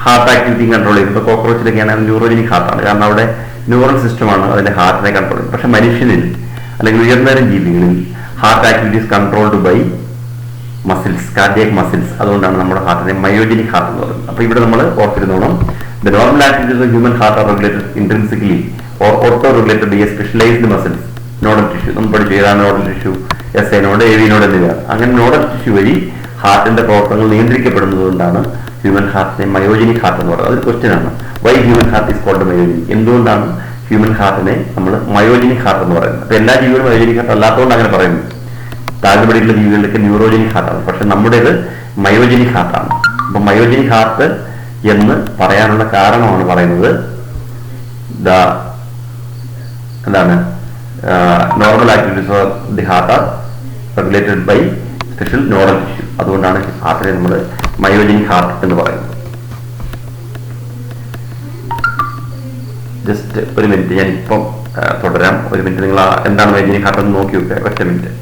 Speaker 1: ഹാർട്ട് ആക്ടിവിറ്റി കൺട്രോൾ ചെയ്യുന്നത്. കോക്രോച്ചിലൊക്കെയാണ് ന്യൂറോജനിക് ഹാർട്ടാണ്, കാരണം അവിടെ ന്യൂറൽ സിസ്റ്റമാണ് അതിന്റെ ഹാർട്ടിനെ കൺട്രോൾ ചെയ്യുന്നത്. പക്ഷെ മനുഷ്യനിൽ അല്ലെങ്കിൽ ഉയർന്നതരം ജീവികളിൽ heart activities controlled by muscles, cardiac muscles. അതുകൊണ്ടാണ് നമ്മുടെ ഹാർട്ടിനെ മയോജനിക് ഹാർട്ട് എന്ന് പറയുന്നത്. അപ്പൊ ഇവിടെ നമ്മൾ ഓർത്തിരുന്നോണം, The normal activities of the human heart are regulated intrinsically or auto-regulated by a specialized muscles, nodal tissue. നമ്മൾ പഠിച്ചു ഏതാണ് nodal tissue, S node, A V node എന്നിവ. അങ്ങനെ നോഡൽ ടിഷ്യൂ വഴി ഹാർട്ടിന്റെ പ്രവർത്തനങ്ങൾ നിയന്ത്രിക്കപ്പെടുന്നത് കൊണ്ടാണ് ഹ്യൂമൻ ഹാർട്ടിനെ മയോജനിക് ഹാർട്ട് എന്ന് പറയുന്നത്. അതൊരു ക്വസ്റ്റ്യൻ ആണ്. Why human heart is called myogenic? എന്തുകൊണ്ടാണ് ഹ്യൂമൻ ഹാർട്ടിനെ നമ്മൾ മയോജനിക് ഹാർട്ട് എന്ന് പറയുന്നത്? അപ്പൊ എല്ലാ ജീവികളും മയോജനിക് ഹാർട്ട് അല്ലാത്തതുകൊണ്ട് അങ്ങനെ പറയുന്നു. താഴ്ന്നപടിയുള്ള ജീവികളിലൊക്കെ ന്യൂറോജനിക് ഹാർട്ടാണ്, പക്ഷെ നമ്മുടേത് മയോജനിക് ഹാർട്ടാണ്. അപ്പൊ മയോജനിക് ഹാർട്ട് എന്ന് പറയാനുള്ള കാരണമാണ് പറയുന്നത് എന്താണ്, normal activities of the heart are regulated by special nodal tissue. അതുകൊണ്ടാണ് ഹാർട്ടിനെ നമ്മൾ മയോജനിക് ഹാർട്ട് എന്ന് പറയുന്നത്. ജസ്റ്റ് ഒരു മിനിറ്റ്, ഞാൻ ഇപ്പം തുടരാം. ഒരു മിനിറ്റ് നിങ്ങൾ എന്താണ് മയോജനിക് ഹാർട്ട് എന്ന് നോക്കി വെക്കുക. ഒറ്റ മിനിറ്റ്.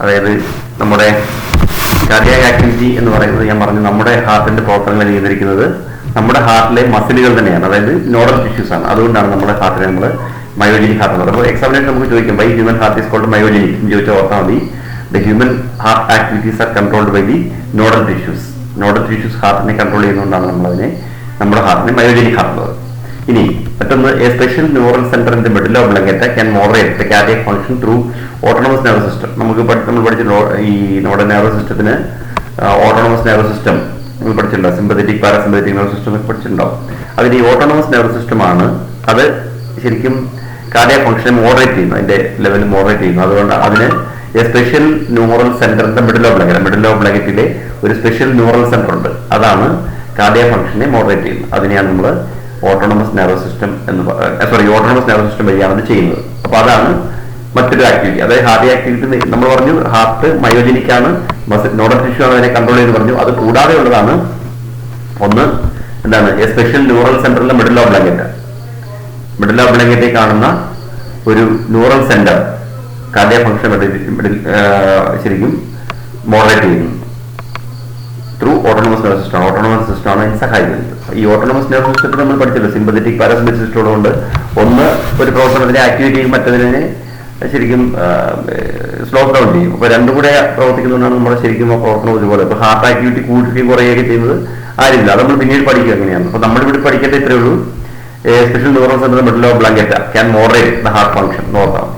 Speaker 1: അതായത് നമ്മുടെ കാർഡിയാക് ആക്ടിവിറ്റി എന്ന് പറയുന്നത് ഞാൻ പറഞ്ഞു നമ്മുടെ ഹാർട്ടിന്റെ പ്രവർത്തനങ്ങളെ നിയന്ത്രിക്കുന്നത് നമ്മുടെ ഹാർട്ടിലെ മസിലുകൾ തന്നെയാണ്, അതായത് നോഡൽ ടിഷ്യൂസ് ആണ്. അതുകൊണ്ടാണ് നമ്മുടെ ഹാർട്ടിനെ നമ്മൾ മയോജനിക് ഹാർട്ട് എന്ന് പറയുന്നത്. അപ്പോൾ എക്സാമിനേഷൻ നമുക്ക് ചോദിക്കും why human heart is called myogenic എന്ന് ചോദിച്ചാൽ ഓർത്താൽ മതി. The human heart activities are controlled by the nodal tissues. Nodal tissues ഹാർട്ടിനെ കൺട്രോൾ ചെയ്യുന്നതുകൊണ്ടാണ് നമ്മുടെ ഹാർട്ടിനെ മയോജനിക് ഹാർട്ട് ഉള്ളത്. ഇനി മറ്റൊന്ന്, a special neural centre in the medulla oblongata can moderate the cardiac function through autonomous nervous system. നമ്മൾ പഠിച്ച ഈ നോഡൽ നെർവസ് സിസ്റ്റത്തിന് ഓട്ടോണമസ് നെർവസ് സിസ്റ്റം നമ്മൾ പഠിച്ചിട്ടുണ്ടോ? സിമ്പതറ്റിക് പാരാസിമ്പതറ്റിക് നെർവസ് സിസ്റ്റം ഒക്കെ പഠിച്ചിട്ടുണ്ടാവും. അതിന് ഈ ഓട്ടോണമസ് നെർവസ് സിസ്റ്റമാണ് അത് ശരിക്കും കാർഡിയക് ഫംഗ്ഷനെ മോഡറേറ്റ് ചെയ്യുന്നു, അതിന്റെ ലെവൽ മോഡറേറ്റ് ചെയ്യുന്നു. അതുകൊണ്ട് അതിന് a special neural centre in the medulla ഓഫ് ബ്ലങ്കറ്റിലെ ഒരു സ്പെഷ്യൽ ന്യൂറൽ സെന്റർ ഉണ്ട്, അതാണ് കാർഡിയക് ഫംഗ്ഷനെ മോഡറേറ്റ് ചെയ്യുന്നത്. അതിനെയാണ് നമ്മൾ autonomous nervous system autonomous nervous system വഴിയാണ് അത് ചെയ്യുന്നത്. അപ്പൊ അതാണ് മറ്റൊരു ആക്ടിവിറ്റി. അതായത് ഹാർട്ട് ആക്ടിവിറ്റി നമ്മൾ പറഞ്ഞു ഹാർട്ട് മയോജനിക് ആണ്, നോഡൽ ടിഷ്യൂ ആണ് അതിനെ കൺട്രോൾ ചെയ്ത് പറഞ്ഞു. അത് കൂടാതെ ഉള്ളതാണ് ഒന്ന് എന്താണ്, എ സ്പെഷ്യൽ ന്യൂറൽ സെന്ററിലെ മിഡിൽ ഓഫ് ബ്ലങ്കറ്റിൽ കാണുന്ന ഒരു ന്യൂറൽ സെന്റർ കാർഡിയക് ഫംഗ്ഷൻ ശരിക്കും മോഡറേറ്റ് ചെയ്യുന്നു through autonomous nervous system. Autonomous system ആണ് അതിന് സഹായിക്കുന്നത്. ഈ ഓട്ടോണമസ് നെർവസ് സിസ്റ്റത്തിൽ നമ്മൾ പഠിച്ചല്ലോ സിമ്പതറ്റിക് പാരാസിമ്പതറ്റിക് സിസ്റ്റം ഉള്ളതുകൊണ്ട് ഒന്ന് ഒരു പ്രവർത്തനത്തിനെ ആക്ടിവേറ്റ് ചെയ്യും, മറ്റതിനെ ശരിക്കും സ്ലോ ഡൗൺ ചെയ്യും. അപ്പൊ രണ്ടും കൂടെ പ്രവർത്തിക്കുന്നതുകൊണ്ടാണ് നമ്മുടെ ശരിക്കും ആ പ്രവർത്തനം ഒരുപോലെ. ഇപ്പൊ ഹാർട്ട് ആക്ടിവിറ്റി കൂടുകയും കുറയുകയൊക്കെ ചെയ്യുന്നത് ആരില്ല, അത് നമ്മൾ പിന്നീട് പഠിക്കുക എങ്ങനെയാണ്. അപ്പൊ നമ്മളിവിടെ പഠിക്കേണ്ട ഇത്രയേ ഉള്ളൂ, special neural centre middle oblongata can moderate the heart function നോക്കാം.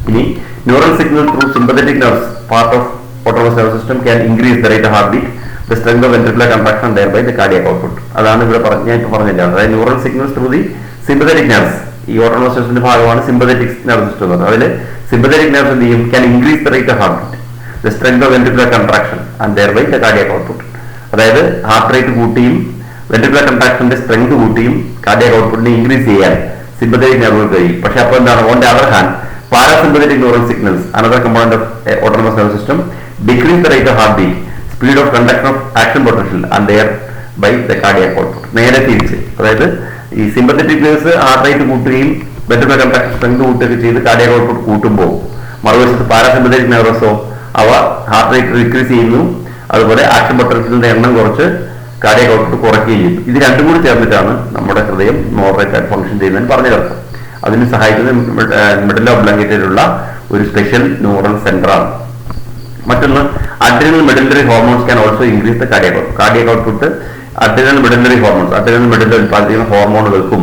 Speaker 1: ഇനി neural signal through sympathetic nerves part of autonomous nervous system can increase the rate of heart beat, the strength of ventricular contraction and thereby the cardiac output. അതാണ് ഇവിടെ ഞാൻ ഇപ്പോൾ പറഞ്ഞില്ല. അതായത് neural signals through the sympathetic nerves, ഈ autonomous സിസ്റ്റത്തിന്റെ ഭാഗമാണ് sympathetic nervous system എന്ന് പറയുന്നത്. അതിൽ സിമ്പതറ്റിക് നെർവ്സ് എന്ത് ചെയ്യും, can increase the rate of heart beat, the strength of ventricular contraction and thereby the cardiac output. അതായത് ഹാർട്ട് റേറ്റ് കൂട്ടിയും വെൻട്രിക്കുലർ കൺട്രാക്ഷന്റെ സ്ട്രെങ്ത് കൂട്ടിയും കാർഡിയാക് ഔട്ട്പുട്ടിനെ ഇൻക്രീസ് ചെയ്യാൻ സിമ്പതറ്റിക് നെർവുകൾ കഴിയും. പക്ഷെ അപ്പോൾ എന്താണ്, on the other hand parasympathetic neural signals another component of autonomous nervous system decrease the rate of heart beat, speed of conduction of action potential and thereby the cardiac output. നേരെ തിരിച്ച്, അതായത് ഈ sympathetic nerves heart rate കൂട്ടുകയും ventricular contraction strength കൂട്ടുകയൊക്കെ ചെയ്ത് cardiac output കൂട്ടുമ്പോൾ മറുവശത്ത് parasympathetic നെർവ്സോ അവ heart rate decrease ചെയ്യുന്നു, അതുപോലെ ആക്ഷൻ പൊട്ടൻഷ്യലിന്റെ എണ്ണം കുറച്ച് കാർഡിയാക് ഔട്ട്പുട്ട് കുറയ്ക്കുകയും ചെയ്യും. ഇത് രണ്ടും കൂടി ചേർന്നിട്ടാണ് നമ്മുടെ ഹൃദയം മോഡറേറ്റ് ആയിട്ട് ഫംഗ്ഷൻ ചെയ്യുന്നതിന് പറഞ്ഞു ചേർത്തത്. അതിന് സഹായിക്കുന്ന മിഡിൽ ഒബ്ലങ്കേറ്റയിലുള്ള ഒരു സ്പെഷ്യൽ ന്യൂറൽ സെന്ററാണ്. മറ്റൊന്ന് adrenal medullary hormones can also increase the cardiac output. Cardiac output adrenal medullary hormones, adrenal medullar ഉൽപ്പാദിപ്പിക്കുന്ന ഹോർമോണുകൾക്കും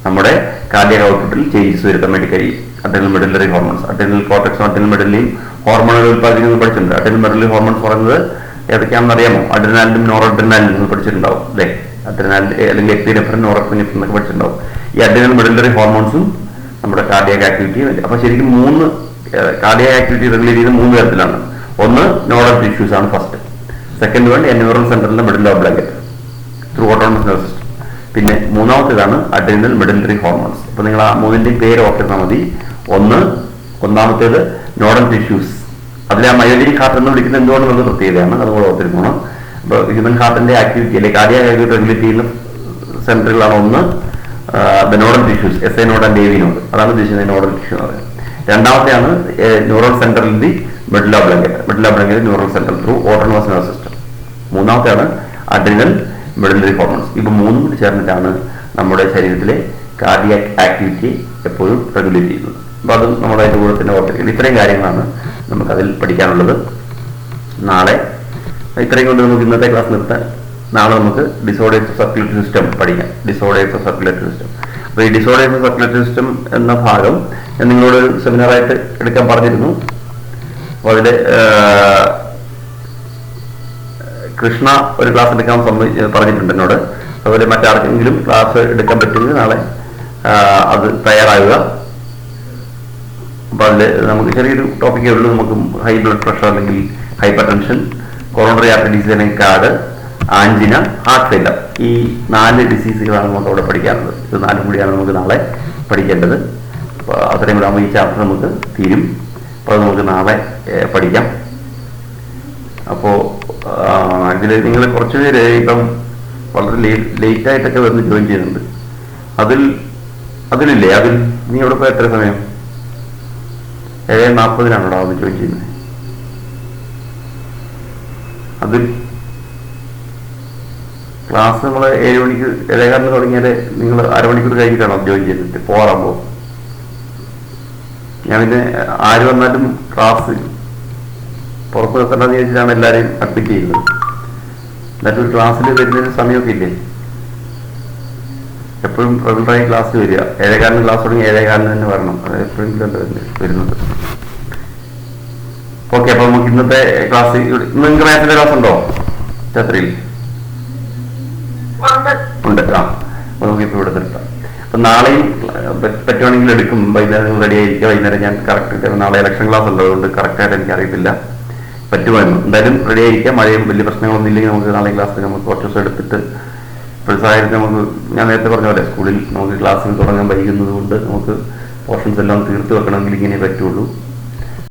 Speaker 1: നമ്മുടെ കാർഡിയാക് ഔട്ട്പുട്ടിൽ ചേഞ്ചസ് വരുത്താൻ വേണ്ടി കഴിയും. അഡ്രിനൽ മെഡുലറി ഹോർമോൺസ്, അഡ്രിനൽ കോർട്ടക്സും അഡ്രിനൽ മെഡുലയും ഹോർമോണുകൾ ഉൽപ്പാദിപ്പിക്കുന്നത് പഠിച്ചിട്ടുണ്ട്. അഡ്രിനൽ മെഡുലറി ഹോർമോൺസ് പറയുന്നത് ഏതൊക്കെയാണെന്ന് അറിയാമോ? അഡ്രിനാലിനും നോറഡ്രിനാലിനും നിങ്ങൾ പഠിച്ചിട്ടുണ്ടാവും അല്ലേ? അഡ്രിനാൽ അല്ലെങ്കിൽ എപ്പിനെഫ്രിൻ, നോറഡ്രിനെഫ്രിൻ എന്നൊക്കെ പഠിച്ചിട്ടുണ്ടാവും. ഈ അഡ്രിനൽ മെഡുലറി ഹോർമോൺസും നമ്മുടെ കാർഡിയാക് ആക്ടിവിറ്റി. അപ്പൊ ശരിക്കും കാർഡിയാക് ആക്ടിവിറ്റി റെഗുലേറ്റ് ചെയ്യുന്ന 3 തരത്തിലാണ്. ഒന്ന് നോഡൽ ടിഷ്യൂസ് ആണ് ഫസ്റ്റ്. സെക്കൻഡ് വൺ ന്യൂറൽ സെന്ററിന്റെ medulla oblongata through autonomous nervous system. പിന്നെ മൂന്നാമത്തേതാണ് അഡ്രിനൽ മെഡുലറി ഹോർമോൺസ്. അപ്പൊ നിങ്ങൾ ആ 3ന്റെയും പേര് ഓർത്തിരുന്നാൽ മതി. ഒന്നാമത്തേത് നോഡൽ ടിഷ്യൂസ്. അതിലെ ആ മയോലിനിക് ഹാർട്ട് എന്ന് വിളിക്കുന്നത് എന്തുകൊണ്ടുള്ള പ്രത്യേകതയാണ്, അതുകൂടെ ഓർത്തിരിക്കണം. അപ്പോൾ ഹ്യൂമൻ ഹാർട്ടിന്റെ ആക്ടിവിറ്റി അല്ലെങ്കിൽ കാർഡിയാക് ആക്ടിവിറ്റി റെഗുലേറ്റ് ചെയ്യുന്ന സെന്ററുകളാണ് ഒന്ന് nodal tissues, S A node and A V node, അതാണ് ഉദ്ദേശിക്കുന്നത് നോഡൽ ടിഷ്യൂ എന്ന് പറയുന്നത്. രണ്ടാമത്തെയാണ് ന്യൂറൽ സെന്ററിൽ the medulla oblongata neural centre through autonomous nervous system. മൂന്നാമത്തെയാണ് അഡ്രിനൽ മെഡുലറി ഹോർമോൺസ്. ഇപ്പൊ മൂന്നും കൂടി ചേർന്നിട്ടാണ് നമ്മുടെ ശരീരത്തിലെ കാർഡിയാക് ആക്ടിവിറ്റി എപ്പോഴും റെഗുലേറ്റ് ചെയ്യുന്നത്. അപ്പൊ അതും നമ്മുടെ അതിന്റെ കൂടെ തന്നെ ഓർത്തിരിക്കുന്നത്. ഇത്രയും കാര്യങ്ങളാണ് നമുക്കതിൽ പഠിക്കാനുള്ളത്. നാളെ ഇത്രയും കൊണ്ട് നമുക്ക് ഇന്നത്തെ ക്ലാസ് നിർത്താൻ. നാളെ നമുക്ക് ഡിസോർഡേഴ്സ് ഓഫ് സർക്കുലേറ്ററി സിസ്റ്റം പഠിക്കാം. Disorders of circulatory system. അപ്പോൾ ഈ ഡിസോർഡേഴ്സ് ഓഫ് സർക്കുലേറ്ററി സിസ്റ്റം എന്ന ഭാഗം ഞാൻ നിങ്ങളോട് സെമിനാറായിട്ട് എടുക്കാൻ പറഞ്ഞിരുന്നു. അപ്പോൾ അതിൽ കൃഷ്ണ ഒരു ക്ലാസ് എടുക്കാൻ പറഞ്ഞിട്ടുണ്ട് എന്നോട്. അതുപോലെ മറ്റാർക്കെങ്കിലും ക്ലാസ് എടുക്കാൻ പറ്റുമെങ്കിൽ നാളെ അത് തയ്യാറാകുക. അപ്പോൾ അതിൽ നമുക്ക് ചെറിയൊരു ടോപ്പിക്കേ ഉള്ളൂ. നമുക്ക് ഹൈ ബ്ലഡ് പ്രഷർ അല്ലെങ്കിൽ hyper tension, coronary artery disease അല്ലെങ്കിൽ കാർഡ്, ആൻജിന, ഹാർട്ട് ഫെയിലർ, ഈ 4 ഡിസീസുകളാണ് നമുക്ക് അവിടെ പഠിക്കാനുള്ളത്. ഇത് 4 കൂടിയാണ് നമുക്ക് നാളെ പഠിക്കേണ്ടത്. അപ്പോൾ അത്രയും കൂടെ ആകുമ്പോൾ ഈ ചാപ്റ്റർ നമുക്ക് തീരും. അപ്പോൾ അത് നമുക്ക് നാളെ പഠിക്കാം. അപ്പോൾ ഇതിൽ നിങ്ങൾ കുറച്ച് പേര് ഇപ്പം വളരെ ലേറ്റായിട്ടൊക്കെ വന്ന് ജോയിൻ ചെയ്യുന്നുണ്ട്. അതിൽ നീ എവിടെ പോയി എത്ര സമയം? 7:40 വന്ന് ജോയിൻ ചെയ്യുന്നത്. അതിൽ ക്ലാസ് നമ്മൾ 7 മണിക്ക് 7:15 തുടങ്ങിയാൽ നിങ്ങൾ അരമണിക്കൂർ കഴിഞ്ഞിട്ടാണോ ജോയിൻ ചെയ്തിട്ട് പോകാറാകുമ്പോൾ? ഞാൻ പിന്നെ ആര് വന്നാലും ക്ലാസ് പുറത്ത് വെക്കേണ്ടതെന്ന് ചോദിച്ചിട്ടാണ് എല്ലാവരെയും അഡ്മിറ്റ് ചെയ്യുന്നത്. എന്നിട്ട് ഒരു ക്ലാസ്സിൽ വരുന്നതിന് സമയമൊക്കെ ഇല്ലേ? എപ്പോഴും റെഗുലറായി ക്ലാസ് വരിക. 7:15 ക്ലാസ് തുടങ്ങി 7:15 തന്നെ വരണം. അത് എപ്പോഴെങ്കിലും വരുന്നത്. ഓക്കെ, അപ്പൊ നമുക്ക് ഇന്നത്തെ ക്ലാസ്, നിങ്ങൾക്ക് മാത്സിന്റെ ക്ലാസ് ഉണ്ടോ രാത്രിയിൽ? ഉണ്ട്. അപ്പൊ നമുക്കിപ്പോൾ ഇവിടെ നിർത്താം. അപ്പൊ നാളെയും പറ്റുവാണെങ്കിൽ എടുക്കും. വൈകുന്നേരം റെഡി ആയിരിക്കുക. വൈകുന്നേരം ഞാൻ കറക്റ്റ്, നാളെ ഇലക്ഷൻ ക്ലാസ് ഉണ്ട്, അതുകൊണ്ട് കറക്റ്റായിട്ട് എനിക്ക് അറിയത്തില്ല. പറ്റുമായിരുന്നു. എന്തായാലും റെഡി ആയിരിക്കാം. മഴയും വലിയ പ്രശ്നങ്ങളൊന്നും ഇല്ലെങ്കിൽ നമുക്ക് നാളെ ക്ലാസ്സിൽ നമുക്ക് കുറച്ച് ദിവസം എടുത്തിട്ട്, ഇപ്പോഴത്തെ സാഹചര്യത്തിൽ നമുക്ക്, ഞാൻ നേരത്തെ പറഞ്ഞ പോലെ സ്കൂളിൽ നമുക്ക് ക്ലാസ്സിൽ തുടങ്ങാൻ വൈകുന്നത് കൊണ്ട് നമുക്ക് പോർഷൻസ് എല്ലാം തീർത്ത് വെക്കണമെങ്കിൽ ഇങ്ങനെ പറ്റുള്ളൂ.